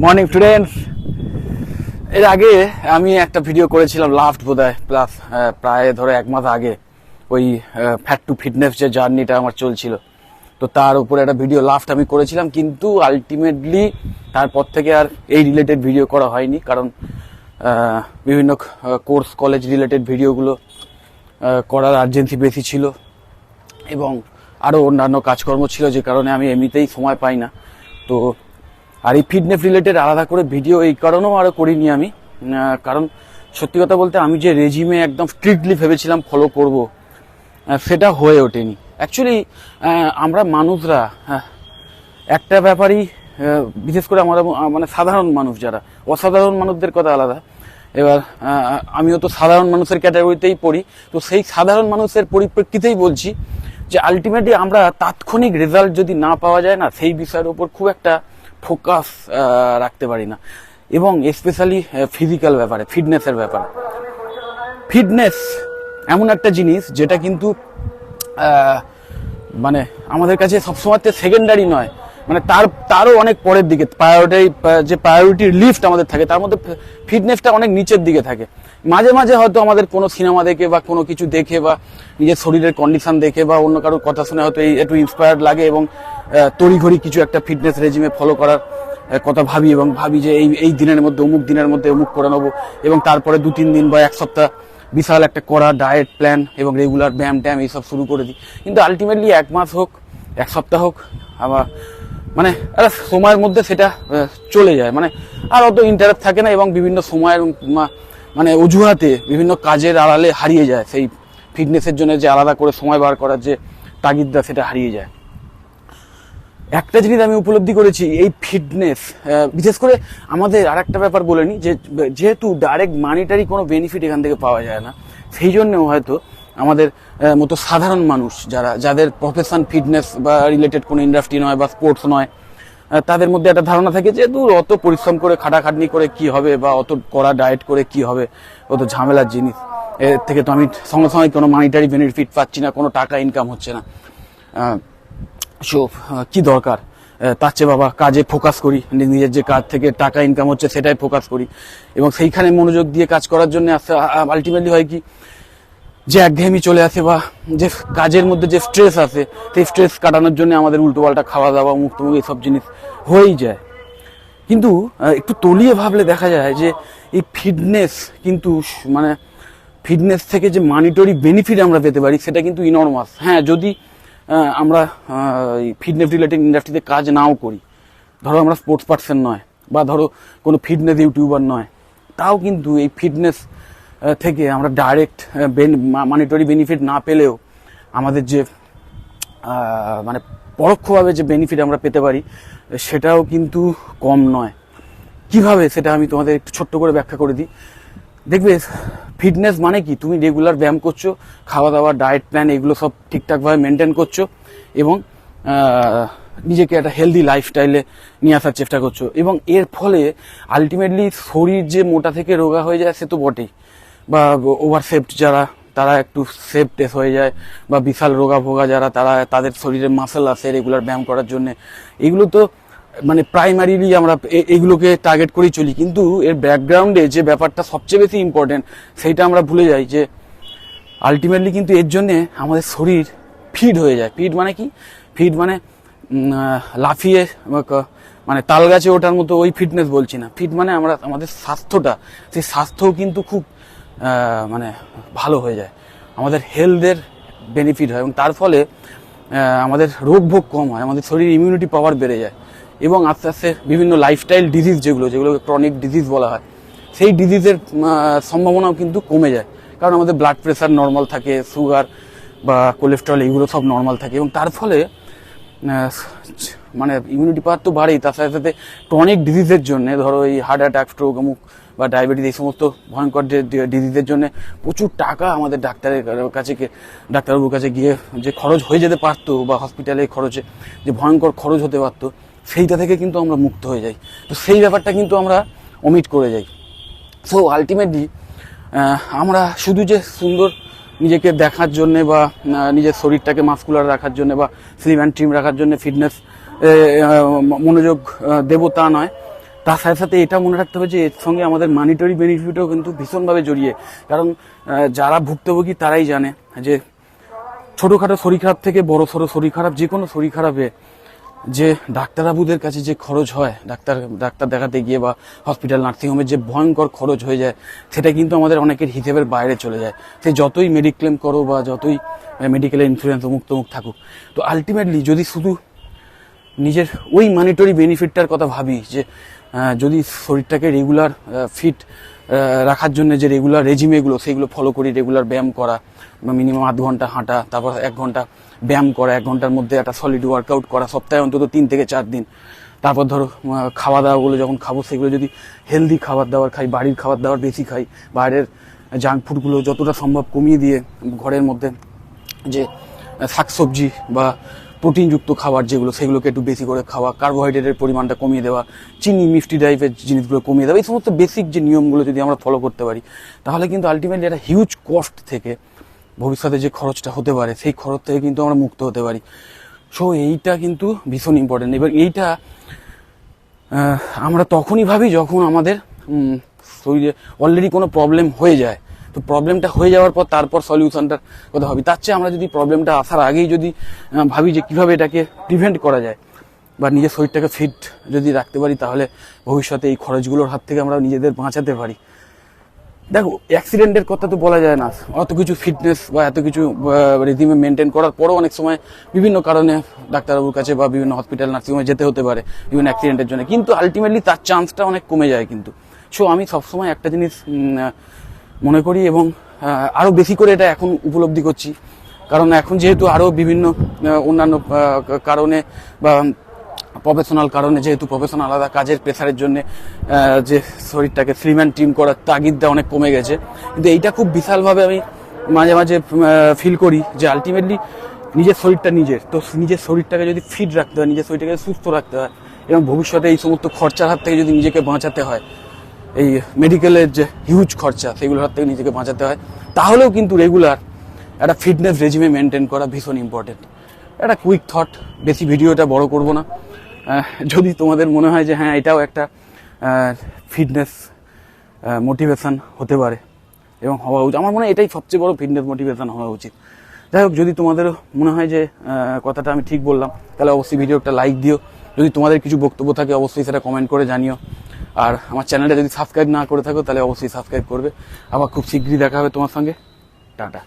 Morning students. এর আগে আমি একটা ভিডিও করেছিলাম লাস্ট বোধহয় প্লাস প্রায় ধরো 1 মাস আগে, ওই ফ্যাট টু ফিটনেস যে জার্নিটা আমার চলছিল, তো তার উপরে একটা ভিডিও লাস্ট আমি করেছিলাম, কিন্তু আলটিমেটলি তারপর থেকে আর এই রিলেটেড ভিডিও করা হয়নি, কারণ বিভিন্ন কোর্স কলেজ রিলেটেড ভিডিওগুলো করার আর্জেন্সি বেশি ছিল এবং আরও অন্যান্য কাজকর্ম ছিল, যে কারণে আমি এমনিতেই সময় পাই না। তো আর এই ফিটনেস রিলেটেড আলাদা করে ভিডিও এই কারণেও আরও করিনি আমি, কারণ সত্যি কথা বলতে আমি যে রেজিমে একদম স্ট্রিক্টলি ভেবেছিলাম ফলো করব, সেটা হয়ে ওঠেনি। অ্যাকচুয়ালি আমরা মানুষরা একটা ব্যাপারই, বিশেষ করে আমরা মানে সাধারণ মানুষ যারা, অসাধারণ মানুষদের কথা আলাদা, এবার আমিও তো সাধারণ মানুষের ক্যাটাগরিতেই পড়ি, তো সেই সাধারণ মানুষের পরিপ্রেক্ষিতেই বলছি যে আলটিমেটলি আমরা তাৎক্ষণিক রেজাল্ট যদি না পাওয়া যায় না, সেই বিষয়ের উপর খুব একটা ফোকাস রাখতে পারি না, এবং স্পেশালি ফিজিক্যাল ব্যাপারে, ফিটনেসের ব্যাপারে। ফিটনেস এমন একটা জিনিস যেটা কিন্তু মানে আমাদের কাছে সবসময় সেকেন্ডারি নয়, মানে তারও অনেক পরের দিকে যে প্রায়োরিটি লিস্ট আমাদের থাকে, তার মধ্যে ফিটনেসটা অনেক নিচের দিকে থাকে। মাঝে মাঝে হয়তো আমাদের কোনো সিনেমা দেখে বা কোনো কিছু দেখে বা নিজের শরীরের কন্ডিশন দেখে বা অন্য কারোর কথা শুনে হয়তো একটু ইন্সপায়ার্ড লাগে এবং তড়িঘড়ি কিছু একটা ফিটনেস রেজিমে ফলো করার কথা ভাবি, এবং ভাবি যে এই দিনের মধ্যে অমুক করে নেবো, এবং তারপরে 2-3 দিন বা 1 সপ্তাহ বিশাল একটা করা ডায়েট প্ল্যান এবং রেগুলার ব্যায়াম ট্যাম এইসব শুরু করে দিই। কিন্তু আলটিমেটলি 1 মাস হোক, 1 সপ্তাহ হোক, আবার মানে একটা সময়ের মধ্যে সেটা চলে যায়, মানে আর অত ইন্টারেস্ট থাকে না, এবং বিভিন্ন সময়ের মানে অজুহাতে বিভিন্ন কাজের আড়ালে হারিয়ে যায় সেই ফিটনেসের জন্য যে আলাদা করে সময় বার করার যে তাগিদটা, সেটা হারিয়ে যায়। একটা জিনিস আমি উপলব্ধি করেছি, এই ফিটনেস বিশেষ করে আমাদের আর একটা ব্যাপার বলে নি, যে যেহেতু ডাইরেক্ট মানিটারি কোনো বেনিফিট এখান থেকে পাওয়া যায় না, সেই জন্যও হয়তো আমাদের মতো সাধারণ মানুষ যাদের প্রফেশন ফিটনেস বা রিলেটেড কোনো ইন্ডাস্ট্রি নয় বা স্পোর্টস নয়, তাদের মধ্যে একটা ধারণা থাকে যে দূর অত পরিশ্রম করে খাটাখাটনি করে কি হবে, বা অত কড়া ডায়েট করে কি হবে, অত ঝামেলার জিনিস, এর থেকে তো আমি সঙ্গে সঙ্গে কোনো মানিটারি বেনিফিট পাচ্ছি না, কোনো টাকা ইনকাম হচ্ছে না, সো কি দরকার, তার চেয়ে বাবা কাজে ফোকাস করি, নিজের যে কাজ থেকে টাকা ইনকাম হচ্ছে সেটাই ফোকাস করি, এবং সেইখানে মনোযোগ দিয়ে কাজ করার জন্য আলটিমেটলি হয় কি, যে একঘেয়েমি চলে আসে বা যে কাজের মধ্যে যে স্ট্রেস আসে, সেই স্ট্রেস কাটানোর জন্য আমাদের উল্টোপাল্টা খাওয়া দাওয়া, মুক্তমুখ এসব জিনিস হয়েই যায়। কিন্তু একটু তলিয়ে ভাবলে দেখা যায় যে এই ফিটনেস কিন্তু মানে ফিটনেস থেকে যে মানিটারি বেনিফিট আমরা পেতে পারি, সেটা কিন্তু ইনরমাস। হ্যাঁ, যদি আমরা ফিটনেস রিলেটেড ইন্ডাস্ট্রিতে কাজ নাও করি, ধরো আমরা স্পোর্টস পার্সন নয়, বা ধরো কোনো ফিটনেস ইউটিউবার নয়, তাও কিন্তু এই ফিটনেস থেকে আমরা ডাইরেক্ট মানিটারি বেনিফিট না পেলেও আমাদের যে মানে পরোক্ষভাবে যে বেনিফিট আমরা পেতে পারি, সেটাও কিন্তু কম নয়। কিভাবে, সেটা আমি তোমাদের একটু ছোট্ট করে ব্যাখ্যা করে দিই। দেখবে, ফিটনেস মানে কি, তুমি রেগুলার ব্যায়াম করছো, খাওয়া দাওয়া ডায়েট প্ল্যান এগুলো সব ঠিকঠাকভাবে মেনটেন করছো, এবং নিজেকে একটা হেলদি লাইফস্টাইলে নিয়ে আসার চেষ্টা করছো, এবং এর ফলে আলটিমেটলি শরীর যে মোটা থেকে রোগা হয়ে যায় সে তো বটেই, বা ওভারশেপড যারা তারা একটু শেপটেস হয়ে যায়, বা বিশাল রোগা ভোগা যারা তাদের শরীরে মাসেল আসে রেগুলার ব্যায়াম করার জন্য, এগুলো তো মানে প্রাইমারিলি আমরা এগুলোকে টার্গেট করেই চলি। কিন্তু এর ব্যাকগ্রাউন্ডে যে ব্যাপারটা সবচেয়ে বেশি ইম্পর্টেন্ট, সেইটা আমরা ভুলে যাই, যে আলটিমেটলি কিন্তু এর জন্যে আমাদের শরীর ফিট হয়ে যায়। ফিট মানে কি? ফিট মানে লাফিয়ে মানে তাল গাছে ওঠার মতো ওই ফিটনেস বলছি না। ফিট মানে আমাদের স্বাস্থ্যটা, সেই স্বাস্থ্যও কিন্তু খুব মানে ভালো হয়ে যায়, আমাদের হেলথের বেনিফিট হয়, এবং তার ফলে আমাদের রোগ ভোগ কম হয়, আমাদের শরীর ইমিউনিটি পাওয়ার বেড়ে যায়, এবং আস্তে আস্তে বিভিন্ন লাইফস্টাইল ডিজিজ যেগুলোকে ক্রনিক ডিজিজ বলা হয়, সেই ডিজিজের সম্ভাবনাও কিন্তু কমে যায়, কারণ আমাদের ব্লাড প্রেশার নর্মাল থাকে, সুগার বা কোলেস্ট্রল এগুলো সব নর্মাল থাকে, এবং তার ফলে মানে ইমিউনিটি পাওয়ার তো বাড়েই, তার সাথে সাথে ক্রনিক ডিজিজের জন্য, ধরো এই হার্ট অ্যাটাক, স্ট্রোক অমুক বা ডায়াবেটিস, এই সমস্ত ভয়ঙ্কর যে ডিজিজের জন্য প্রচুর টাকা আমাদের ডাক্তারবাবুর কাছে গিয়ে যে খরচ হয়ে যেতে পারতো, বা হসপিটালে খরচে যে ভয়ঙ্কর খরচ হতে পারতো, সেইটা থেকে কিন্তু আমরা মুক্ত হয়ে যাই। তো সেই ব্যাপারটা কিন্তু আমরা ওমিট করে যাই। সো আলটিমেটলি আমরা শুধু যে সুন্দর নিজেকে দেখার জন্যে, বা নিজের শরীরটাকে মাসকুলার রাখার জন্য, বা স্লিম অ্যান্ড ট্রিম রাখার জন্য ফিটনেস মনোযোগ দেব তা নয়, তার সাথে সাথে এটা মনে রাখতে হবে যে এর সঙ্গে আমাদের মানিটারি বেনিফিটও কিন্তু ভীষণভাবে জড়িয়ে, কারণ যারা ভুক্তভোগী তারাই জানে যে ছোটোখাটো শরীর খারাপ থেকে বড় সড়ো শরীর খারাপ, যে কোনো শরীর খারাপে যে ডাক্তারবাবুদের কাছে যে খরচ হয়, ডাক্তার দেখাতে গিয়ে বা হসপিটাল নার্সিংহোমের যে ভয়ঙ্কর খরচ হয়ে যায়, সেটা কিন্তু আমাদের অনেকের হিসেবের বাইরে চলে যায়। সে যতই মেডিক্লেম করো বা যতই মেডিকেলের ইন্স্যুরেন্স অমুক তমুক থাকুক, তো আলটিমেটলি যদি শুধু নিজের ওই মানিটারি বেনিফিটটার কথা ভাবি, যে যদি শরীরটাকে রেগুলার ফিট রাখার জন্য যে রেগুলার রেজিমেগুলো সেইগুলো ফলো করি, রেগুলার ব্যায়াম করা, মিনিমাম 8 ঘন্টা হাঁটা, তারপর 1 ঘন্টা ব্যায়াম করা, 1 ঘন্টার মধ্যে একটা সলিড ওয়ার্কআউট করা, সপ্তাহে অন্তত 3 থেকে 4 দিন। তারপর ধরো খাওয়া দাওয়াগুলো যখন খাবো সেগুলো যদি হেলদি খাবার দাবার খাই, বাড়ির খাবার দাবার বেশি খাই, বাইরের জাঙ্ক ফুডগুলো যতটা সম্ভব কমিয়ে দিয়ে ঘরের মধ্যে যে শাকসবজি বা প্রোটিনযুক্ত খাবার যেগুলো সেগুলোকে একটু বেশি করে খাওয়া, কার্বোহাইড্রেটের পরিমাণটা কমিয়ে দেওয়া, চিনি মিষ্টি টাইপের জিনিসগুলো কমিয়ে দেওয়া, এই সমস্ত বেসিক যে নিয়মগুলো যদি আমরা ফলো করতে পারি, তাহলে কিন্তু আলটিমেটলি একটা হিউজ কস্ট থেকে ভবিষ্যতে যে খরচটা হতে পারে সেই খরচ থেকে কিন্তু আমরা মুক্ত হতে পারি। সো এইটা কিন্তু ভীষণ ইম্পর্টেন্ট। এবার এইটা আমরা তখনই ভাবি যখন আমাদের শরীরে অলরেডি কোনো প্রবলেম হয়ে যায়। তো প্রবলেমটা হয়ে যাওয়ার পর তারপর সলিউশনটার কথা ভাবি। তার চেয়ে আমরা যদি প্রবলেমটা আসার আগেই যদি ভাবি যে কীভাবে এটাকে প্রিভেন্ট করা যায় বা নিজের শরীরটাকে ফিট যদি রাখতে পারি, তাহলে ভবিষ্যতে এই খরচগুলোর হাত থেকে আমরা নিজেদের বাঁচাতে পারি। দেখো, অ্যাক্সিডেন্টের কথা তো বলা যায় না, অত কিছু ফিটনেস বা এত কিছু রিদিমে মেনটেন করার পরও অনেক সময় বিভিন্ন কারণে ডাক্তারবাবুর কাছে বা বিভিন্ন হসপিটাল নার্সিংহোমে যেতে হতে পারে বিভিন্ন অ্যাক্সিডেন্টের জন্য, কিন্তু আলটিমেটলি তার চান্সটা অনেক কমে যায় কিন্তু। সো আমি সবসময় একটা জিনিস মনে করি এবং আরও বেশি করে এটা এখন উপলব্ধি করছি, কারণ এখন যেহেতু আরও বিভিন্ন অন্যান্য কারণে বা প্রফেশনাল কারণে, যেহেতু প্রফেশনাল আলাদা কাজের প্রেসারের জন্য যে শরীরটাকে স্লিম অ্যান্ড ট্রিম করার তাগিদটা অনেক কমে গেছে, কিন্তু এইটা খুব বিশালভাবে আমি মাঝে মাঝে ফিল করি যে আলটিমেটলি নিজের শরীরটা নিজের, তো নিজের শরীরটাকে যদি ফিট রাখতে হয়, নিজের শরীরটাকে সুস্থ রাখতে হয় এবং ভবিষ্যতে এই সমস্ত খরচার হাত থেকে যদি নিজেকে বাঁচাতে হয়, এই মেডিকেলের যে হিউজ খরচা সেগুলোর হাত থেকে নিজেকে বাঁচাতে হয়, তাহলেও কিন্তু রেগুলার একটা ফিটনেস রেজিমে মেনটেন করা ভীষণ ইম্পর্টেন্ট। একটা কুইক থট, বেশি ভিডিওটা বড় করব না। যদি তোমাদের মনে হয় যে হ্যাঁ এটাও একটা ফিটনেস মোটিভেশন হতে পারে এবং হওয়া উচিত, আমার মনে হয় এটাই সবচেয়ে বড় ফিটনেস মোটিভেশন হওয়া উচিত। যাই হোক, যদি তোমাদের মনে হয় যে কথাটা আমি ঠিক বললাম, তাহলে অবশ্যই ভিডিওটা লাইক দিও। যদি তোমাদের কিছু বক্তব্য থাকে অবশ্যই সেটা কমেন্ট করে জানিও। আর আমার চ্যানেলটা যদি সাবস্ক্রাইব না করে থাকো তাহলে অবশ্যই সাবস্ক্রাইব করবে। আবার খুব শীঘ্রই দেখা হবে তোমার সঙ্গে। টাটা।